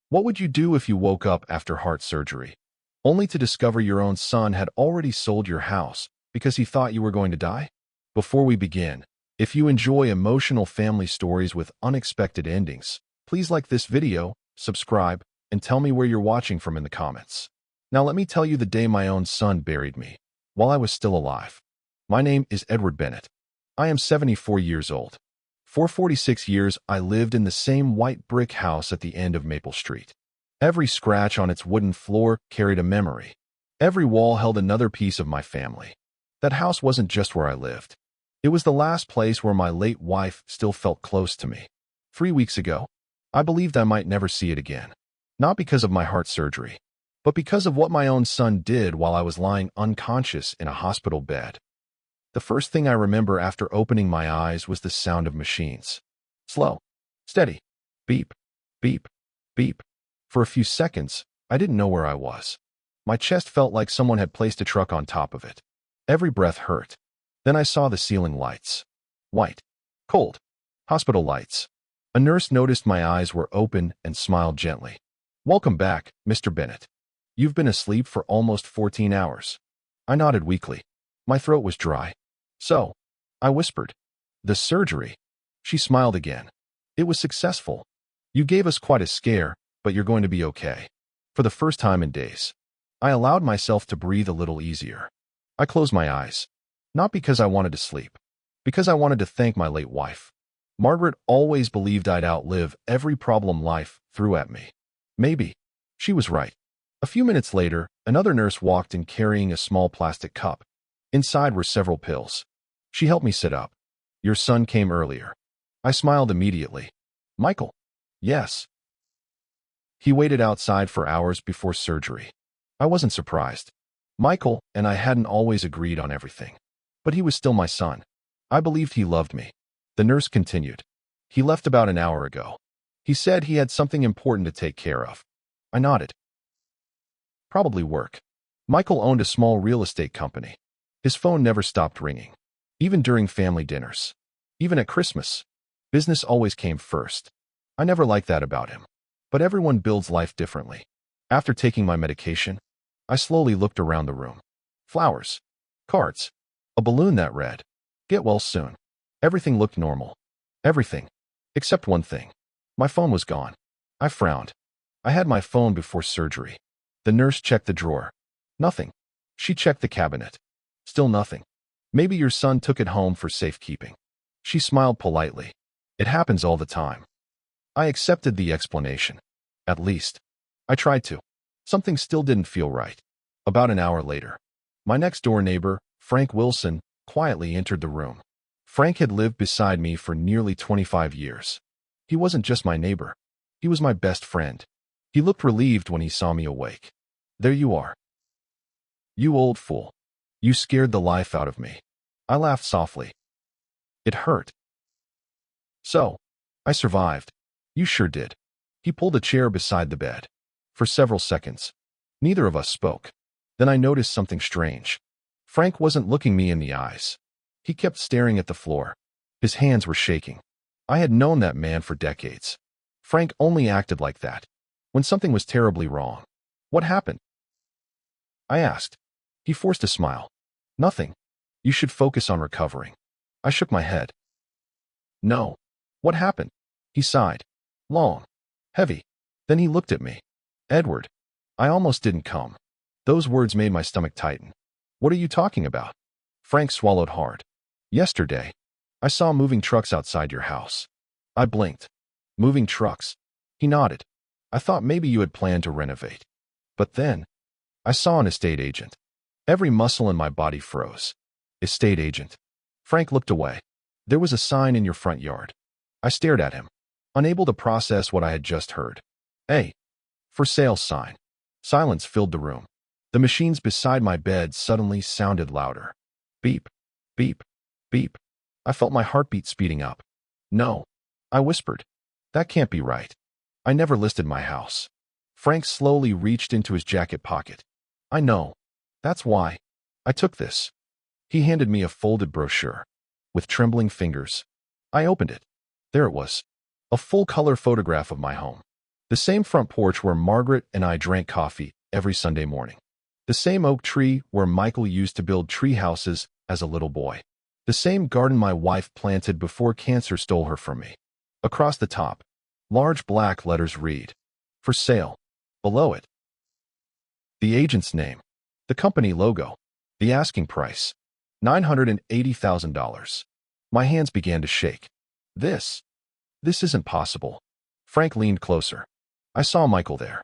What would you do if you woke up after heart surgery, only to discover your own son had already sold your house because he thought you were going to die? Before we begin, if you enjoy emotional family stories with unexpected endings, please like this video, subscribe, and tell me where you're watching from in the comments. Now let me tell you the day my own son buried me, while I was still alive. My name is Edward Bennett. I am 74 years old. For 46 years, I lived in the same white brick house at the end of Maple Street. Every scratch on its wooden floor carried a memory. Every wall held another piece of my family. That house wasn't just where I lived. It was the last place where my late wife still felt close to me. 3 weeks ago, I believed I might never see it again. Not because of my heart surgery, but because of what my own son did while I was lying unconscious in a hospital bed. The first thing I remember after opening my eyes was the sound of machines. Slow, steady, beep, beep, beep. For a few seconds, I didn't know where I was. My chest felt like someone had placed a truck on top of it. Every breath hurt. Then I saw the ceiling lights. White, cold, hospital lights. A nurse noticed my eyes were open and smiled gently. "Welcome back, Mr. Bennett. You've been asleep for almost 14 hours. I nodded weakly. My throat was dry. "So," I whispered. "The surgery." She smiled again. "It was successful. You gave us quite a scare, but you're going to be okay." For the first time in days, I allowed myself to breathe a little easier. I closed my eyes. Not because I wanted to sleep, because I wanted to thank my late wife. Margaret always believed I'd outlive every problem life threw at me. Maybe. She was right. A few minutes later, another nurse walked in carrying a small plastic cup. Inside were several pills. She helped me sit up. "Your son came earlier." I smiled immediately. "Michael?" "Yes." He waited outside for hours before surgery. I wasn't surprised. Michael and I hadn't always agreed on everything. But he was still my son. I believed he loved me. The nurse continued. "He left about an hour ago. He said he had something important to take care of." I nodded. "Probably work." Michael owned a small real estate company. His phone never stopped ringing. Even during family dinners. Even at Christmas. Business always came first. I never liked that about him. But everyone builds life differently. After taking my medication, I slowly looked around the room. Flowers. Cards. A balloon that read, "Get well soon." Everything looked normal. Everything. Except one thing. My phone was gone. I frowned. I had my phone before surgery. The nurse checked the drawer. Nothing. She checked the cabinet. Still nothing. "Maybe your son took it home for safekeeping." She smiled politely. "It happens all the time." I accepted the explanation. At least. I tried to. Something still didn't feel right. About an hour later, my next-door neighbor, Frank Wilson, quietly entered the room. Frank had lived beside me for nearly 25 years. He wasn't just my neighbor. He was my best friend. He looked relieved when he saw me awake. "There you are. You old fool. You scared the life out of me." I laughed softly. It hurt. "So, I survived." "You sure did." He pulled a chair beside the bed. For several seconds, neither of us spoke. Then I noticed something strange. Frank wasn't looking me in the eyes. He kept staring at the floor. His hands were shaking. I had known that man for decades. Frank only acted like that when something was terribly wrong. "What happened?" I asked. He forced a smile. "Nothing. You should focus on recovering." I shook my head. "No." "What happened?" He sighed. Long. Heavy. Then he looked at me. "Edward." I almost didn't come. Those words made my stomach tighten. "What are you talking about?" Frank swallowed hard. "Yesterday, I saw moving trucks outside your house." I blinked. "Moving trucks?" He nodded. "I thought maybe you had planned to renovate. But then, I saw an estate agent." Every muscle in my body froze. "Estate agent." Frank looked away. "There was a sign in your front yard." I stared at him, unable to process what I had just heard. "A for sale sign." Silence filled the room. The machines beside my bed suddenly sounded louder. Beep, beep, beep. I felt my heartbeat speeding up. "No," I whispered. "That can't be right. I never listed my house." Frank slowly reached into his jacket pocket. "I know. That's why. I took this." He handed me a folded brochure. With trembling fingers, I opened it. There it was. A full-color photograph of my home. The same front porch where Margaret and I drank coffee every Sunday morning. The same oak tree where Michael used to build tree houses as a little boy. The same garden my wife planted before cancer stole her from me. Across the top, large black letters read, "For sale." Below it, the agent's name, the company logo, the asking price, $980,000. My hands began to shake. This isn't possible. Frank leaned closer. I saw Michael there.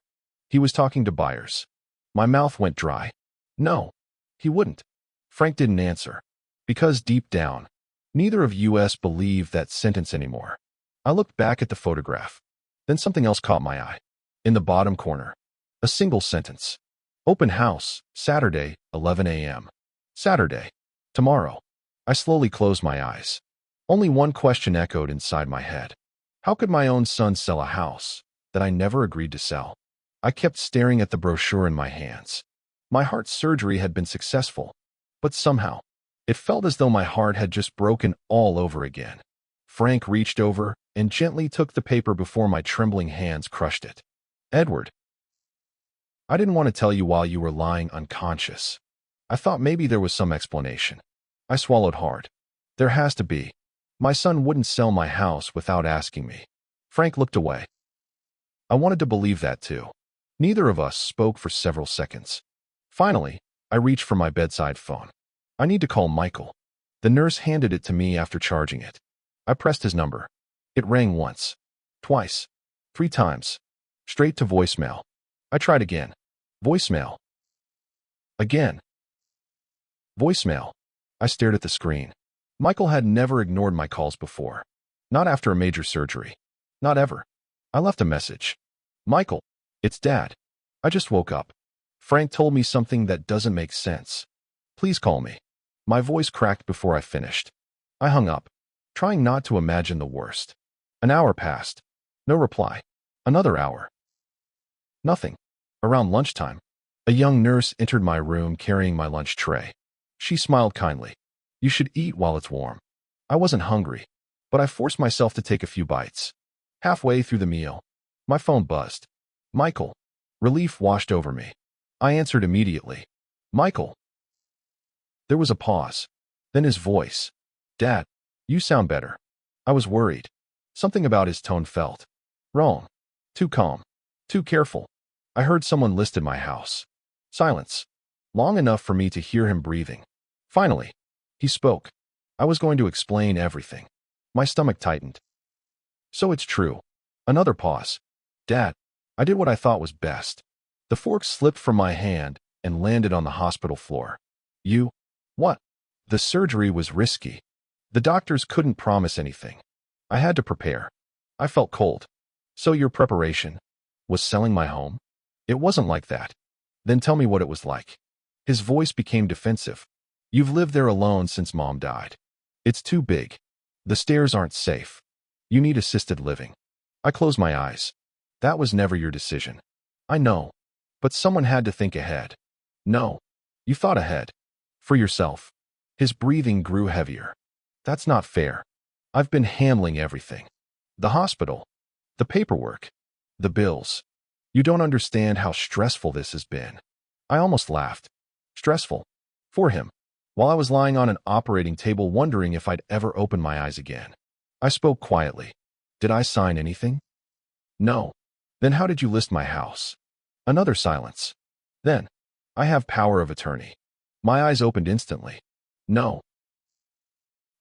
He was talking to buyers. My mouth went dry. No, he wouldn't. Frank didn't answer. Because deep down, neither of us believed that sentence anymore. I looked back at the photograph. Then something else caught my eye. In the bottom corner, a single sentence. Open house, Saturday, 11 a.m. Saturday. Tomorrow. I slowly closed my eyes. Only one question echoed inside my head. How could my own son sell a house that I never agreed to sell? I kept staring at the brochure in my hands. My heart surgery had been successful, but somehow, it felt as though my heart had just broken all over again. Frank reached over and gently took the paper before my trembling hands crushed it. Edward, I didn't want to tell you while you were lying unconscious. I thought maybe there was some explanation. I swallowed hard. There has to be. My son wouldn't sell my house without asking me. Frank looked away. I wanted to believe that too. Neither of us spoke for several seconds. Finally, I reached for my bedside phone. I need to call Michael. The nurse handed it to me after charging it. I pressed his number. It rang once, twice, 3 times. Straight to voicemail. I tried again. Voicemail. Again. Voicemail. I stared at the screen. Michael had never ignored my calls before. Not after a major surgery. Not ever. I left a message. Michael, it's Dad. I just woke up. Frank told me something that doesn't make sense. Please call me. My voice cracked before I finished. I hung up, trying not to imagine the worst. An hour passed. No reply. Another hour. Nothing. Around lunchtime, a young nurse entered my room carrying my lunch tray. She smiled kindly. You should eat while it's warm. I wasn't hungry, but I forced myself to take a few bites. Halfway through the meal, my phone buzzed. Michael. Relief washed over me. I answered immediately. Michael. There was a pause. Then his voice. Dad, you sound better. I was worried. Something about his tone felt wrong. Too calm. Too careful. I heard someone listed my house. Silence. Long enough for me to hear him breathing. Finally, he spoke. I was going to explain everything. My stomach tightened. So it's true. Another pause. Dad, I did what I thought was best. The fork slipped from my hand and landed on the hospital floor. You? What? The surgery was risky. The doctors couldn't promise anything. I had to prepare. I felt cold. So your preparation was selling my home? It wasn't like that. Then tell me what it was like. His voice became defensive. You've lived there alone since Mom died. It's too big. The stairs aren't safe. You need assisted living. I closed my eyes. That was never your decision. I know. But someone had to think ahead. No. You thought ahead. For yourself. His breathing grew heavier. That's not fair. I've been handling everything. The hospital. The paperwork. The bills. You don't understand how stressful this has been. I almost laughed. Stressful. For him. While I was lying on an operating table wondering if I'd ever open my eyes again. I spoke quietly. Did I sign anything? No. Then how did you list my house? Another silence. Then, I have power of attorney. My eyes opened instantly. No.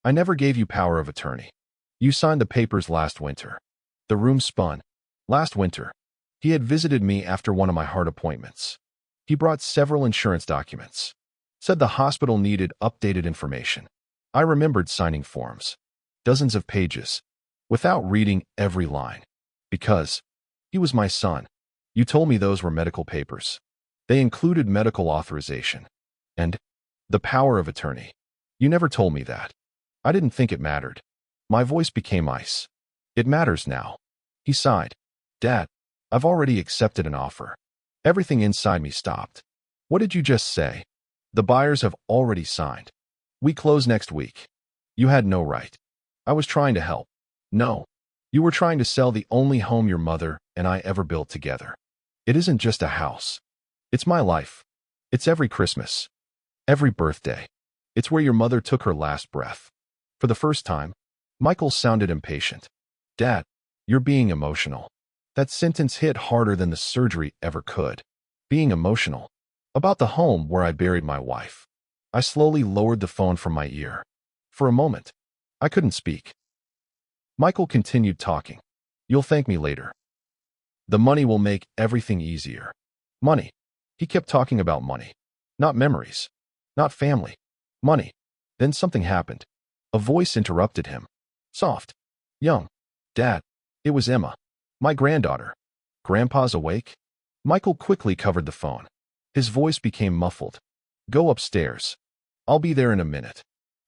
I never gave you power of attorney. You signed the papers last winter. The room spun. Last winter. He had visited me after one of my heart appointments. He brought several insurance documents. Said the hospital needed updated information. I remembered signing forms. Dozens of pages. Without reading every line. Because he was my son. You told me those were medical papers. They included medical authorization. And the power of attorney. You never told me that. I didn't think it mattered. My voice became ice. It matters now. He sighed. Dad, I've already accepted an offer. Everything inside me stopped. What did you just say? The buyers have already signed. We close next week. You had no right. I was trying to help. No. You were trying to sell the only home your mother and I ever built together. It isn't just a house. It's my life. It's every Christmas. Every birthday. It's where your mother took her last breath. For the first time, Michael sounded impatient. Dad, you're being emotional. That sentence hit harder than the surgery ever could. Being emotional. About the home where I buried my wife. I slowly lowered the phone from my ear. For a moment, I couldn't speak. Michael continued talking. You'll thank me later. The money will make everything easier. Money. He kept talking about money. Not memories. Not family. Money. Then something happened. A voice interrupted him. Soft. Young. Dad. It was Emma. My granddaughter. Grandpa's awake? Michael quickly covered the phone. His voice became muffled. Go upstairs. I'll be there in a minute.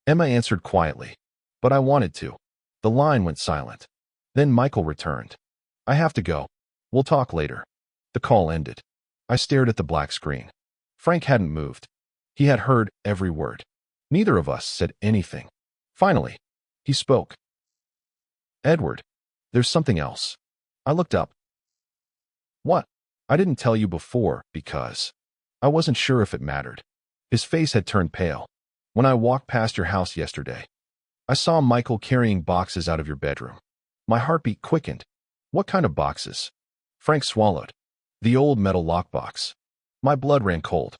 Emma answered quietly. But I wanted to. The line went silent. Then Michael returned. I have to go. We'll talk later. The call ended. I stared at the black screen. Frank hadn't moved. He had heard every word. Neither of us said anything. Finally, he spoke. Edward, there's something else. I looked up. What? I didn't tell you before because I wasn't sure if it mattered. His face had turned pale. When I walked past your house yesterday, I saw Michael carrying boxes out of your bedroom. My heartbeat quickened. What kind of boxes? Frank swallowed. The old metal lockbox. My blood ran cold.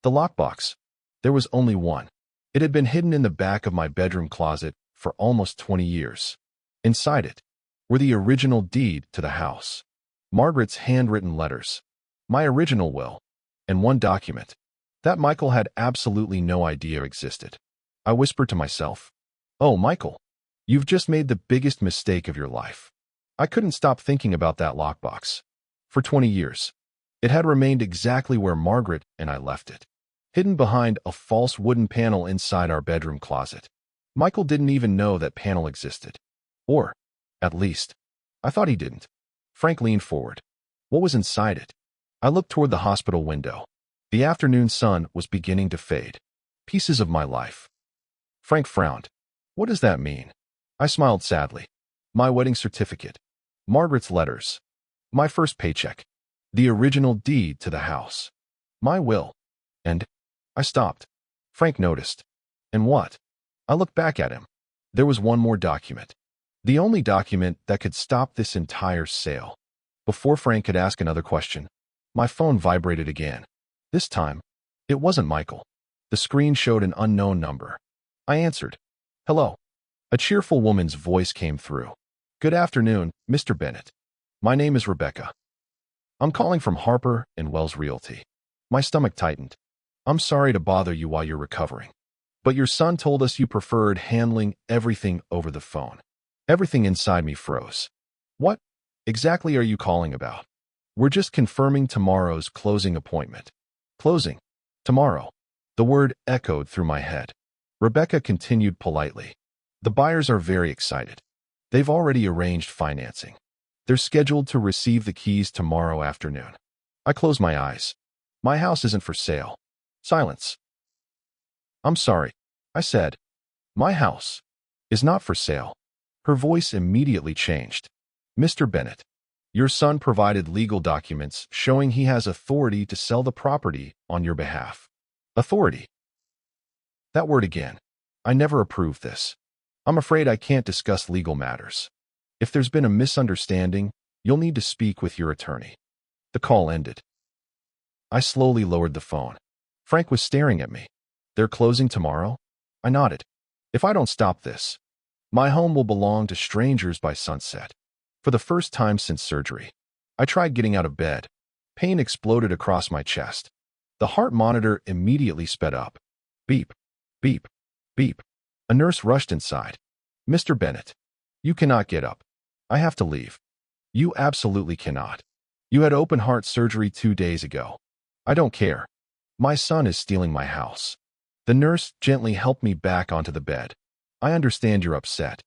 The lockbox. There was only one. It had been hidden in the back of my bedroom closet for almost 20 years. Inside it were the original deed to the house, Margaret's handwritten letters, my original will, and one document that Michael had absolutely no idea existed. I whispered to myself, "Oh, Michael, you've just made the biggest mistake of your life." I couldn't stop thinking about that lockbox. For 20 years, it had remained exactly where Margaret and I left it, hidden behind a false wooden panel inside our bedroom closet. Michael didn't even know that panel existed. Or, at least, I thought he didn't. Frank leaned forward. What was inside it? I looked toward the hospital window. The afternoon sun was beginning to fade. Pieces of my life. Frank frowned. What does that mean? I smiled sadly. My wedding certificate. Margaret's letters. My first paycheck. The original deed to the house. My will. And I stopped. Frank noticed. And what? I looked back at him. There was one more document. The only document that could stop this entire sale. Before Frank could ask another question, my phone vibrated again. This time, it wasn't Michael. The screen showed an unknown number. I answered. Hello. A cheerful woman's voice came through. Good afternoon, Mr. Bennett. My name is Rebecca. I'm calling from Harper and Wells Realty. My stomach tightened. I'm sorry to bother you while you're recovering, but your son told us you preferred handling everything over the phone. Everything inside me froze. What exactly are you calling about? We're just confirming tomorrow's closing appointment. Closing? Tomorrow? The word echoed through my head. Rebecca continued politely. The buyers are very excited. They've already arranged financing. They're scheduled to receive the keys tomorrow afternoon. I closed my eyes. My house isn't for sale. Silence. I'm sorry, I said. My house is not for sale. Her voice immediately changed. Mr. Bennett, your son provided legal documents showing he has authority to sell the property on your behalf. Authority. That word again. I never approved this. I'm afraid I can't discuss legal matters. If there's been a misunderstanding, you'll need to speak with your attorney. The call ended. I slowly lowered the phone. Frank was staring at me. They're closing tomorrow? I nodded. If I don't stop this, my home will belong to strangers by sunset. For the first time since surgery, I tried getting out of bed. Pain exploded across my chest. The heart monitor immediately sped up. Beep, beep, beep. A nurse rushed inside. Mr. Bennett, you cannot get up. I have to leave. You absolutely cannot. You had open heart surgery 2 days ago. I don't care. My son is stealing my house. The nurse gently helped me back onto the bed. I understand you're upset,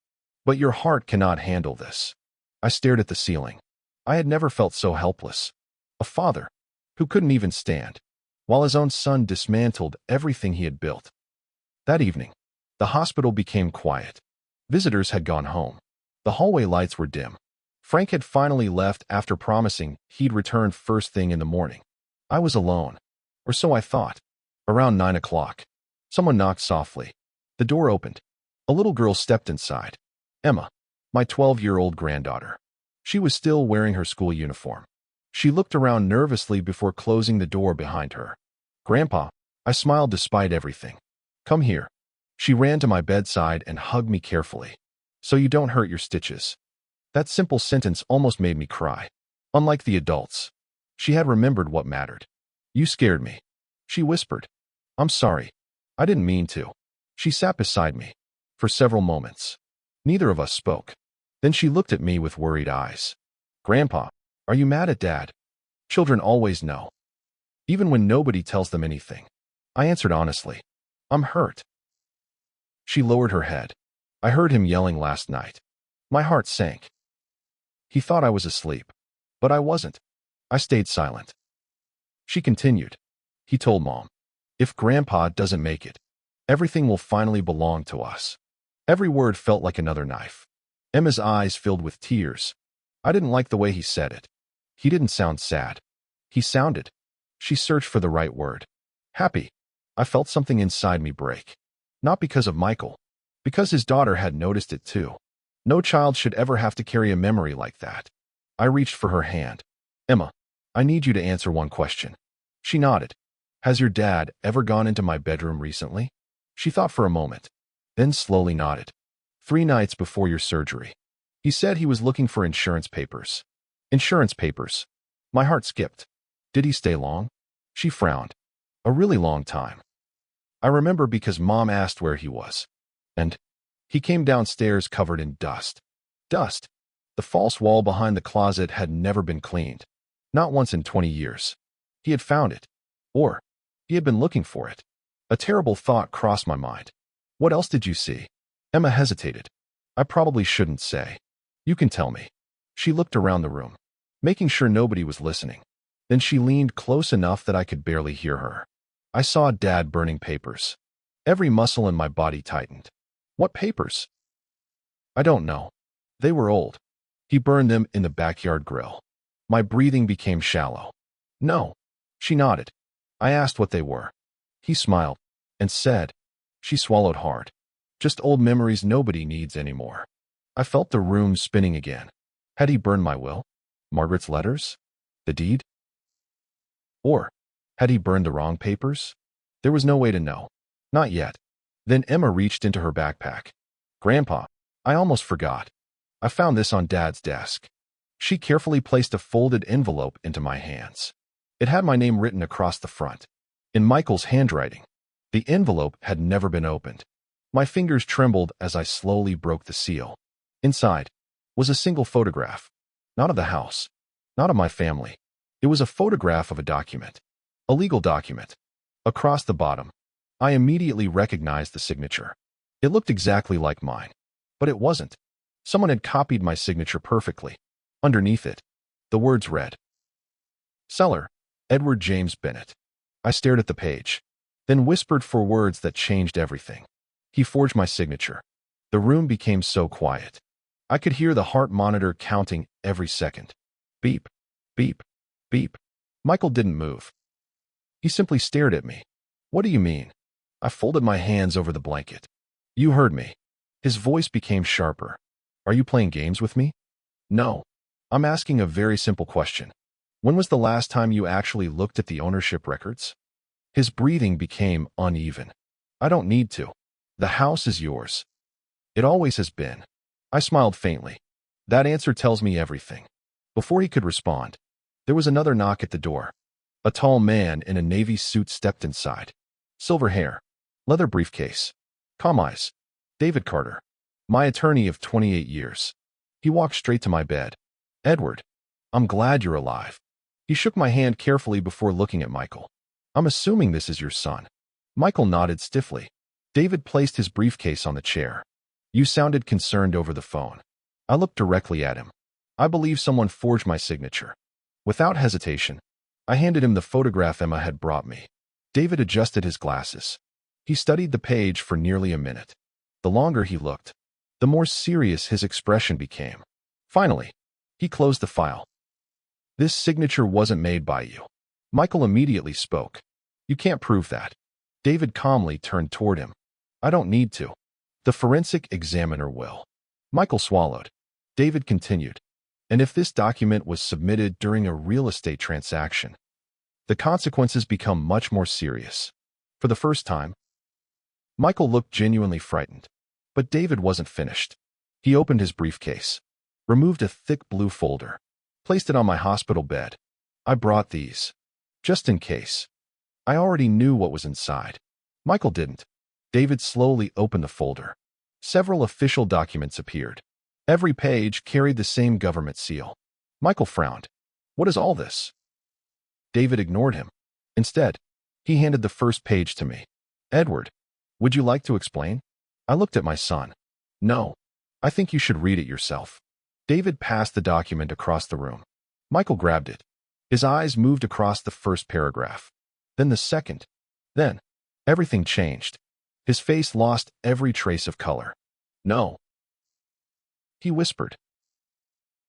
but your heart cannot handle this. I stared at the ceiling. I had never felt so helpless. A father who couldn't even stand, while his own son dismantled everything he had built. That evening, the hospital became quiet. Visitors had gone home. The hallway lights were dim. Frank had finally left after promising he'd return first thing in the morning. I was alone. Or so I thought. Around 9 o'clock. Someone knocked softly. The door opened. A little girl stepped inside. Emma, my 12-year-old granddaughter. She was still wearing her school uniform. She looked around nervously before closing the door behind her. Grandpa, I smiled despite everything. Come here. She ran to my bedside and hugged me carefully. So you don't hurt your stitches. That simple sentence almost made me cry. Unlike the adults, she had remembered what mattered. You scared me, she whispered. I'm sorry. I didn't mean to. She sat beside me. For several moments. Neither of us spoke. Then she looked at me with worried eyes. Grandpa, are you mad at Dad? Children always know. Even when nobody tells them anything. I answered honestly. I'm hurt. She lowered her head. I heard him yelling last night. My heart sank. He thought I was asleep. But I wasn't. I stayed silent. She continued. He told Mom. If Grandpa doesn't make it, everything will finally belong to us. Every word felt like another knife. Emma's eyes filled with tears. I didn't like the way he said it. He didn't sound sad. He sounded. She searched for the right word. Happy. I felt something inside me break. Not because of Michael. Because his daughter had noticed it too. No child should ever have to carry a memory like that. I reached for her hand. Emma, I need you to answer one question. She nodded. Has your dad ever gone into my bedroom recently? She thought for a moment, then slowly nodded. 3 nights before your surgery. He said he was looking for insurance papers. Insurance papers. My heart skipped. Did he stay long? She frowned. A really long time. I remember because Mom asked where he was. And he came downstairs covered in dust. Dust. The false wall behind the closet had never been cleaned. Not once in 20 years. He had found it. Or he had been looking for it. A terrible thought crossed my mind. What else did you see? Emma hesitated. I probably shouldn't say. You can tell me. She looked around the room, making sure nobody was listening. Then she leaned close enough that I could barely hear her. I saw Dad burning papers. Every muscle in my body tightened. What papers? I don't know. They were old. He burned them in the backyard grill. My breathing became shallow. No. She nodded. I asked what they were. He smiled and said. She swallowed hard. Just old memories nobody needs anymore. I felt the room spinning again. Had he burned my will? Margaret's letters? The deed? Or had he burned the wrong papers? There was no way to know. Not yet. Then Emma reached into her backpack. Grandpa, I almost forgot. I found this on Dad's desk. She carefully placed a folded envelope into my hands. It had my name written across the front. In Michael's handwriting. The envelope had never been opened. My fingers trembled as I slowly broke the seal. Inside was a single photograph. Not of the house. Not of my family. It was a photograph of a document. A legal document. Across the bottom, I immediately recognized the signature. It looked exactly like mine. But it wasn't. Someone had copied my signature perfectly. Underneath it, the words read, Seller, Edward James Bennett. I stared at the page, then whispered for words that changed everything. He forged my signature. The room became so quiet. I could hear the heart monitor counting every second. Beep, beep, beep. Michael didn't move. He simply stared at me. What do you mean? I folded my hands over the blanket. You heard me. His voice became sharper. Are you playing games with me? No. I'm asking a very simple question. When was the last time you actually looked at the ownership records? His breathing became uneven. I don't need to. The house is yours. It always has been. I smiled faintly. That answer tells me everything. Before he could respond, there was another knock at the door. A tall man in a navy suit stepped inside. Silver hair. Leather briefcase. Calm eyes. David Carter. My attorney of 28 years. He walked straight to my bed. Edward, I'm glad you're alive. He shook my hand carefully before looking at Michael. I'm assuming this is your son. Michael nodded stiffly. David placed his briefcase on the chair. You sounded concerned over the phone. I looked directly at him. I believe someone forged my signature. Without hesitation, I handed him the photograph Emma had brought me. David adjusted his glasses. He studied the page for nearly a minute. The longer he looked, the more serious his expression became. Finally, He closed the file. This signature wasn't made by you. Michael immediately spoke. You can't prove that. David calmly turned toward him. I don't need to. The forensic examiner will. Michael swallowed. David continued. And if this document was submitted during a real estate transaction, the consequences become much more serious. For the first time, Michael looked genuinely frightened. But David wasn't finished. He opened his briefcase, removed a thick blue folder, placed it on my hospital bed. I brought these, just in case. I already knew what was inside. Michael didn't. David slowly opened the folder. Several official documents appeared. Every page carried the same government seal. Michael frowned. What is all this? David ignored him. Instead, he handed the first page to me. Edward, would you like to explain? I looked at my son. No. I think you should read it yourself. David passed the document across the room. Michael grabbed it. His eyes moved across the first paragraph. Then the second. Then, everything changed. His face lost every trace of color. No. He whispered.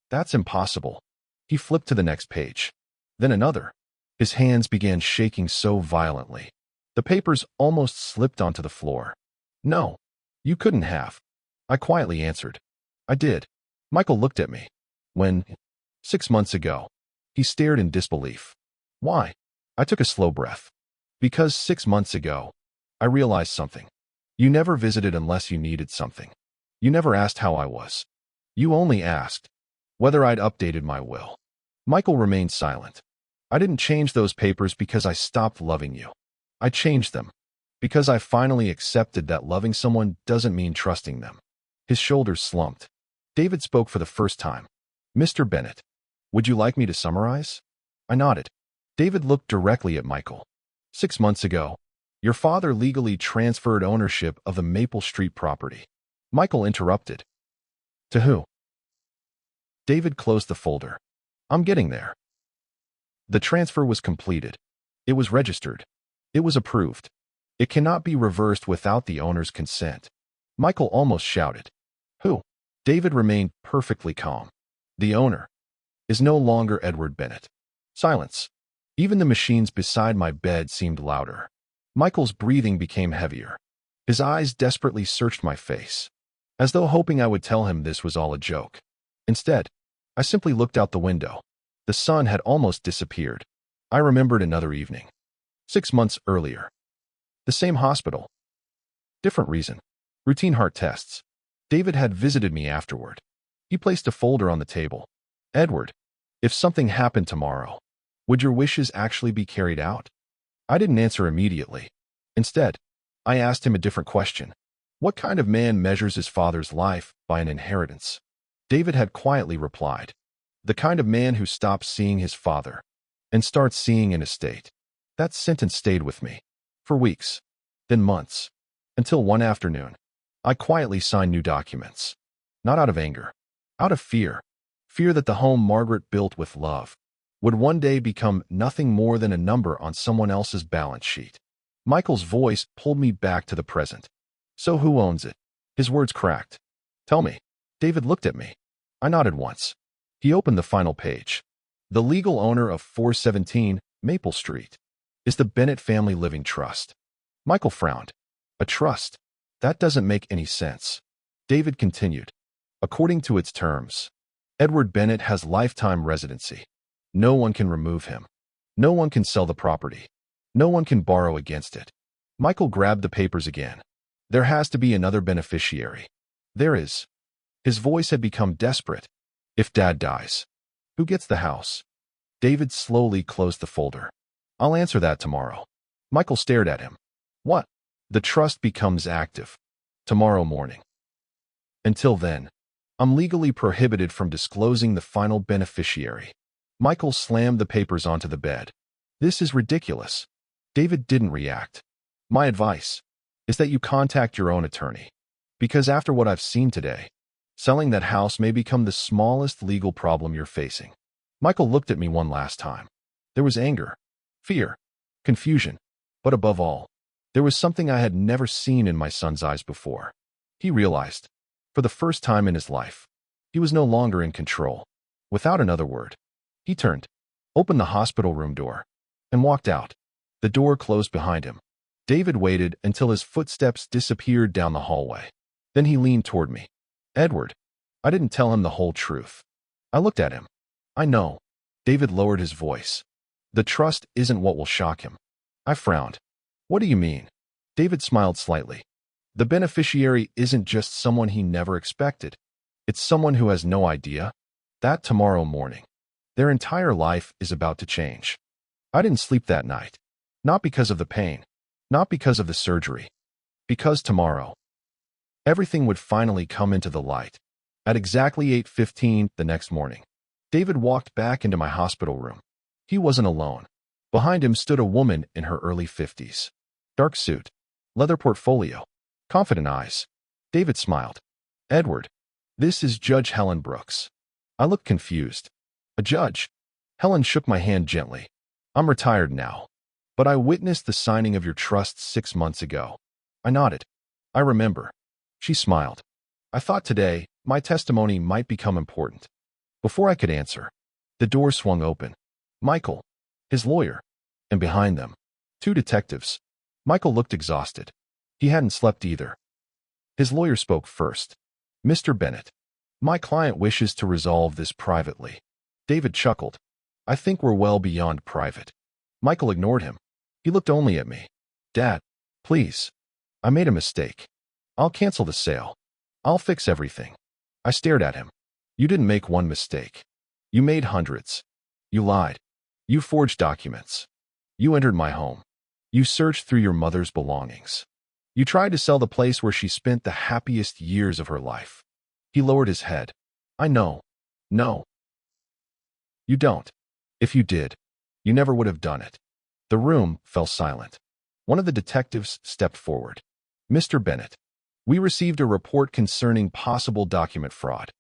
That's impossible. He flipped to the next page. Then another. His hands began shaking so violently. The papers almost slipped onto the floor. No, you couldn't have. I quietly answered. I did. Michael looked at me. When? 6 months ago. He stared in disbelief. Why? I took a slow breath. Because 6 months ago, I realized something. You never visited unless you needed something. You never asked how I was. You only asked whether I'd updated my will. Michael remained silent. I didn't change those papers because I stopped loving you. I changed them because I finally accepted that loving someone doesn't mean trusting them. His shoulders slumped. David spoke for the first time. Mr. Bennett, would you like me to summarize? I nodded. David looked directly at Michael. 6 months ago, your father legally transferred ownership of the Maple Street property. Michael interrupted. To who? David closed the folder. I'm getting there. The transfer was completed. It was registered. It was approved. It cannot be reversed without the owner's consent. Michael almost shouted. Who? David remained perfectly calm. The owner is no longer Edward Bennett. Silence. Even the machines beside my bed seemed louder. Michael's breathing became heavier. His eyes desperately searched my face, as though hoping I would tell him this was all a joke. Instead, I simply looked out the window. The sun had almost disappeared. I remembered another evening. 6 months earlier. The same hospital. Different reason. Routine heart tests. David had visited me afterward. He placed a folder on the table. Edward, if something happened tomorrow, would your wishes actually be carried out? I didn't answer immediately. Instead, I asked him a different question. What kind of man measures his father's life by an inheritance? David had quietly replied. The kind of man who stops seeing his father and starts seeing an estate. That sentence stayed with me. For weeks, then months, until one afternoon, I quietly signed new documents. Not out of anger, out of fear. Fear that the home Margaret built with love would one day become nothing more than a number on someone else's balance sheet. Michael's voice pulled me back to the present. So who owns it? His words cracked. Tell me. David looked at me. I nodded once. He opened the final page. The legal owner of 417 Maple Street is the Bennett Family Living Trust. Michael frowned. A trust? That doesn't make any sense. David continued. According to its terms, Edward Bennett has lifetime residency. No one can remove him. No one can sell the property. No one can borrow against it. Michael grabbed the papers again. There has to be another beneficiary. There is. His voice had become desperate. If Dad dies, who gets the house? David slowly closed the folder. I'll answer that tomorrow. Michael stared at him. What? The trust becomes active tomorrow morning. Until then, I'm legally prohibited from disclosing the final beneficiary. Michael slammed the papers onto the bed. This is ridiculous. David didn't react. My advice is that you contact your own attorney. Because after what I've seen today, selling that house may become the smallest legal problem you're facing. Michael looked at me one last time. There was anger, fear, confusion, but above all, there was something I had never seen in my son's eyes before. He realized, for the first time in his life, he was no longer in control. Without another word, he turned, opened the hospital room door, and walked out. The door closed behind him. David waited until his footsteps disappeared down the hallway. Then he leaned toward me. Edward. I didn't tell him the whole truth. I looked at him. I know. David lowered his voice. The trust isn't what will shock him. I frowned. What do you mean? David smiled slightly. The beneficiary isn't just someone he never expected. It's someone who has no idea that tomorrow morning, their entire life is about to change. I didn't sleep that night. Not because of the pain. Not because of the surgery. Because tomorrow, everything would finally come into the light. At exactly 8:15 the next morning, David walked back into my hospital room. He wasn't alone. Behind him stood a woman in her early 50s. Dark suit, leather portfolio, confident eyes. David smiled. Edward, this is Judge Helen Brooks. I looked confused. A judge? Helen shook my hand gently. I'm retired now, but I witnessed the signing of your trust 6 months ago. I nodded. I remember. She smiled. I thought today my testimony might become important. Before I could answer, the door swung open. Michael, his lawyer, and behind them, 2 detectives. Michael looked exhausted. He hadn't slept either. His lawyer spoke first. Mr. Bennett, my client wishes to resolve this privately. David chuckled. I think we're well beyond private. Michael ignored him. He looked only at me. Dad, please. I made a mistake. I'll cancel the sale. I'll fix everything. I stared at him. You didn't make one mistake. You made hundreds. You lied. You forged documents. You entered my home. You searched through your mother's belongings. You tried to sell the place where she spent the happiest years of her life. He lowered his head. I know. No. You don't. If you did, you never would have done it. The room fell silent. One of the detectives stepped forward. Mr. Bennett, we received a report concerning possible document fraud.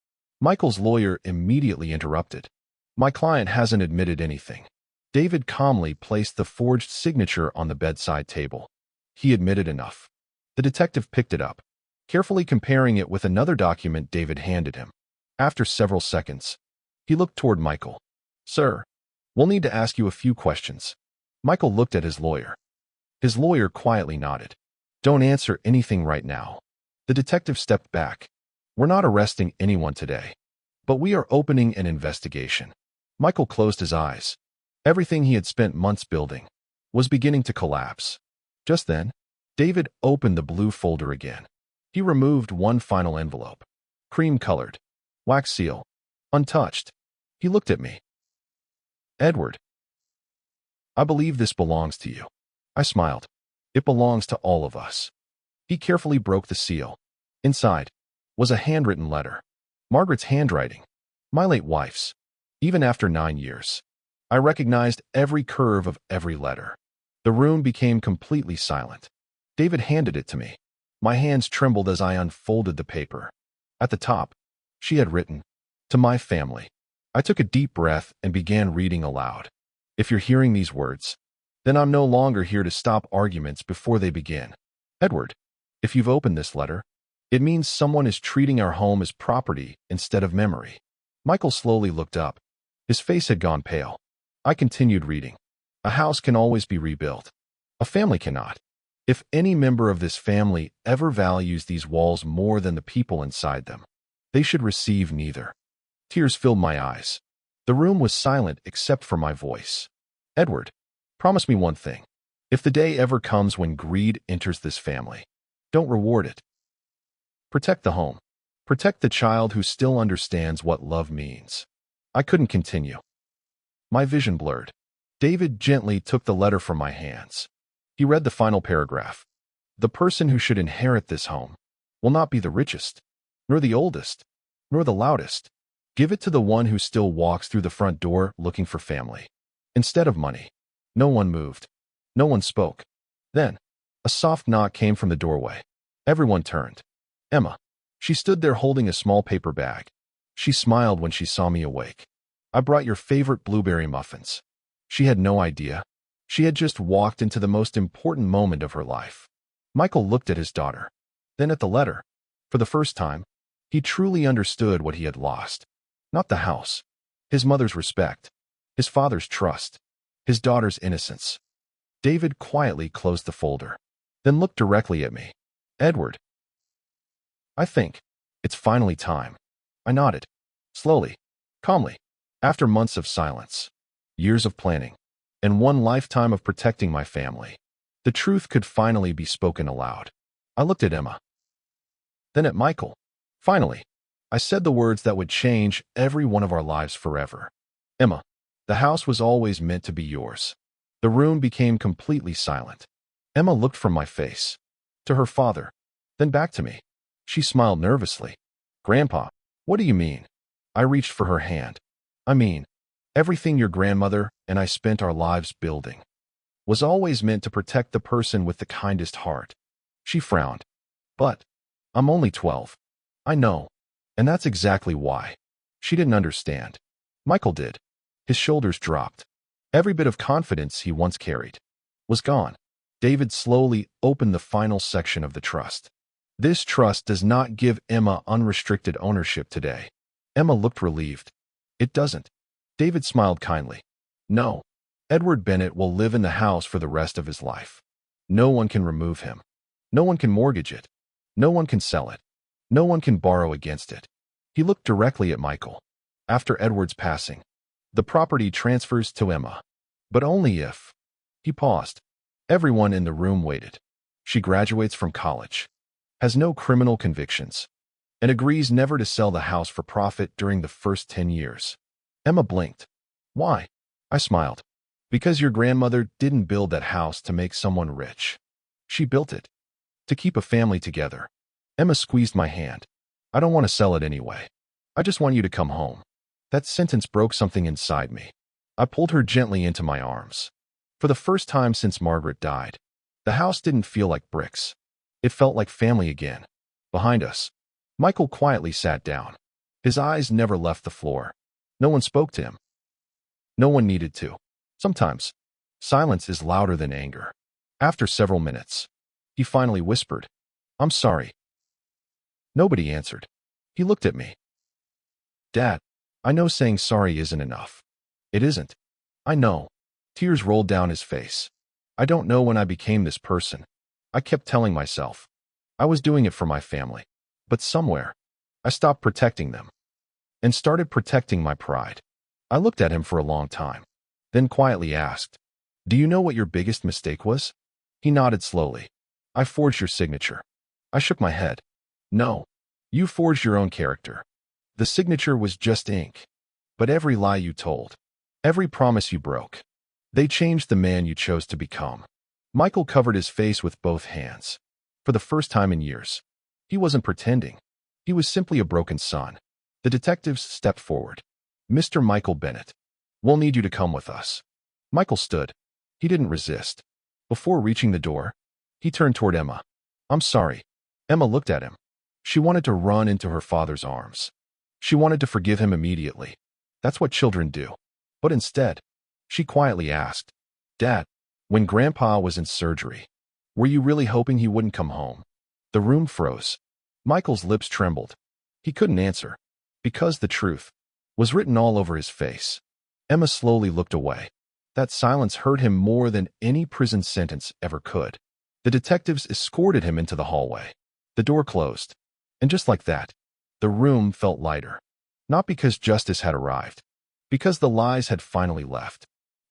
Michael's lawyer immediately interrupted. My client hasn't admitted anything. David calmly placed the forged signature on the bedside table. He admitted enough. The detective picked it up, carefully comparing it with another document David handed him. After several seconds, he looked toward Michael. Sir, we'll need to ask you a few questions. Michael looked at his lawyer. His lawyer quietly nodded. Don't answer anything right now. The detective stepped back. We're not arresting anyone today, but we are opening an investigation. Michael closed his eyes. Everything he had spent months building was beginning to collapse. Just then, David opened the blue folder again. He removed one final envelope. Cream-colored. Wax seal. Untouched. He looked at me. Edward, I believe this belongs to you. I smiled. It belongs to all of us. He carefully broke the seal. Inside was a handwritten letter. Margaret's handwriting. My late wife's. Even after 9 years, I recognized every curve of every letter. The room became completely silent. David handed it to me. My hands trembled as I unfolded the paper. At the top, she had written, To my family. I took a deep breath and began reading aloud. If you're hearing these words, then I'm no longer here to stop arguments before they begin. Edward, if you've opened this letter, it means someone is treating our home as property instead of memory. Michael slowly looked up. His face had gone pale. I continued reading. A house can always be rebuilt. A family cannot. If any member of this family ever values these walls more than the people inside them, they should receive neither. Tears filled my eyes. The room was silent except for my voice. Edward, promise me one thing. If the day ever comes when greed enters this family, don't reward it. Protect the home. Protect the child who still understands what love means. I couldn't continue. My vision blurred. David gently took the letter from my hands. He read the final paragraph. The person who should inherit this home will not be the richest, nor the oldest, nor the loudest. Give it to the one who still walks through the front door looking for family. Instead of money. No one moved. No one spoke. Then, a soft knock came from the doorway. Everyone turned. Emma. She stood there holding a small paper bag. She smiled when she saw me awake. I brought your favorite blueberry muffins. She had no idea. She had just walked into the most important moment of her life. Michael looked at his daughter, then at the letter. For the first time, he truly understood what he had lost. Not the house, His mother's respect, his father's trust, his daughter's innocence. David quietly closed the folder, then looked directly at me. Edward, I think it's finally time. I nodded, slowly, calmly. After months of silence, years of planning, and one lifetime of protecting my family, the truth could finally be spoken aloud. I looked at Emma, then at Michael. Finally, I said the words that would change every one of our lives forever. Emma, the house was always meant to be yours. The room became completely silent. Emma looked from my face to her father, then back to me. She smiled nervously. Grandpa, what do you mean? I reached for her hand. I mean, everything your grandmother and I spent our lives building was always meant to protect the person with the kindest heart. She frowned. But I'm only 12. I know. And that's exactly why. She didn't understand. Michael did. His shoulders dropped. Every bit of confidence he once carried was gone. David slowly opened the final section of the trust. This trust does not give Emma unrestricted ownership today. Emma looked relieved. It doesn't. David smiled kindly. No. Edward Bennett will live in the house for the rest of his life. No one can remove him. No one can mortgage it. No one can sell it. No one can borrow against it. He looked directly at Michael. After Edward's passing, the property transfers to Emma. But only if. He paused. Everyone in the room waited. She graduates from college, has no criminal convictions, and agrees never to sell the house for profit during the first 10 years. Emma blinked. Why? I smiled. Because your grandmother didn't build that house to make someone rich. She built it to keep a family together. Emma squeezed my hand. I don't want to sell it anyway. I just want you to come home. That sentence broke something inside me. I pulled her gently into my arms. For the first time since Margaret died, the house didn't feel like bricks. It felt like family again. Behind us, Michael quietly sat down. His eyes never left the floor. No one spoke to him. No one needed to. Sometimes, silence is louder than anger. After several minutes, he finally whispered, I'm sorry. Nobody answered. He looked at me. Dad, I know saying sorry isn't enough. It isn't. I know. Tears rolled down his face. I don't know when I became this person. I kept telling myself I was doing it for my family. But somewhere, I stopped protecting them and started protecting my pride. I looked at him for a long time, then quietly asked, Do you know what your biggest mistake was? He nodded slowly. I forged your signature. I shook my head. No. You forged your own character. The signature was just ink. But every lie you told, every promise you broke, they changed the man you chose to become. Michael covered his face with both hands. For the first time in years, he wasn't pretending. He was simply a broken son. The detectives stepped forward. Mr. Michael Bennett, we'll need you to come with us. Michael stood. He didn't resist. Before reaching the door, he turned toward Emma. I'm sorry. Emma looked at him. She wanted to run into her father's arms. She wanted to forgive him immediately. That's what children do. But instead, she quietly asked, Dad, when Grandpa was in surgery, were you really hoping he wouldn't come home? The room froze. Michael's lips trembled. He couldn't answer, because the truth was written all over his face. Emma slowly looked away. That silence hurt him more than any prison sentence ever could. The detectives escorted him into the hallway. The door closed. And just like that, the room felt lighter. Not because justice had arrived, because the lies had finally left.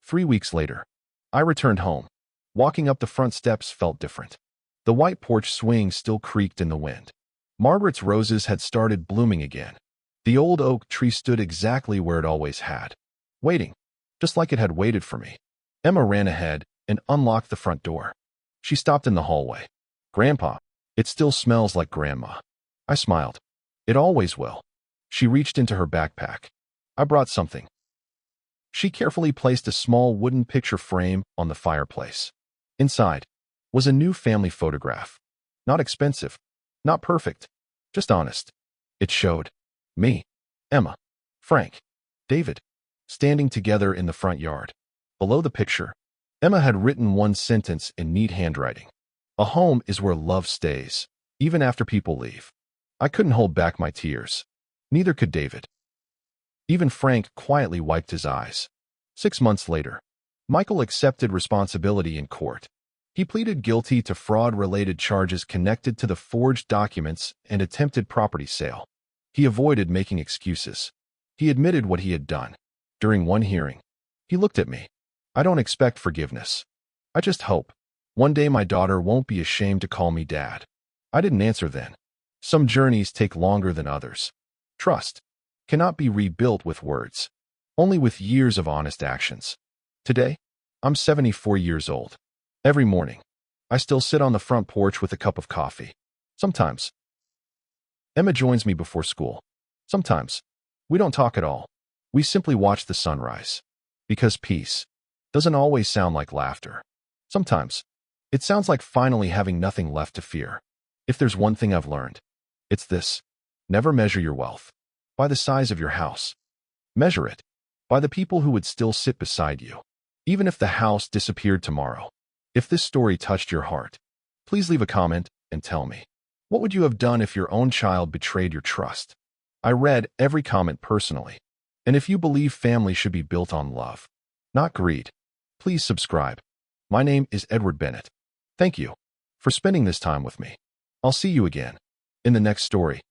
3 weeks later, I returned home. Walking up the front steps felt different. The white porch swing still creaked in the wind. Margaret's roses had started blooming again. The old oak tree stood exactly where it always had, waiting, just like it had waited for me. Emma ran ahead and unlocked the front door. She stopped in the hallway. Grandpa, it still smells like Grandma. I smiled. It always will. She reached into her backpack. I brought something. She carefully placed a small wooden picture frame on the fireplace. Inside was a new family photograph. Not expensive, not perfect, just honest. It showed me, Emma, Frank, David, standing together in the front yard. Below the picture, Emma had written one sentence in neat handwriting. A home is where love stays, even after people leave. I couldn't hold back my tears. Neither could David. Even Frank quietly wiped his eyes. 6 months later, Michael accepted responsibility in court. He pleaded guilty to fraud-related charges connected to the forged documents and attempted property sale. He avoided making excuses. He admitted what he had done. During one hearing, he looked at me. "I don't expect forgiveness. I just hope one day my daughter won't be ashamed to call me dad." I didn't answer then. Some journeys take longer than others. Trust cannot be rebuilt with words, only with years of honest actions. Today, I'm 74 years old. Every morning, I still sit on the front porch with a cup of coffee. Sometimes, Emma joins me before school. Sometimes, we don't talk at all. We simply watch the sunrise. Because peace doesn't always sound like laughter. Sometimes, it sounds like finally having nothing left to fear. If there's one thing I've learned, it's this: never measure your wealth by the size of your house. Measure it by the people who would still sit beside you, even if the house disappeared tomorrow. If this story touched your heart, please leave a comment and tell me, what would you have done if your own child betrayed your trust? I read every comment personally. And if you believe family should be built on love, not greed, please subscribe. My name is Edward Bennett. Thank you for spending this time with me. I'll see you again in the next story.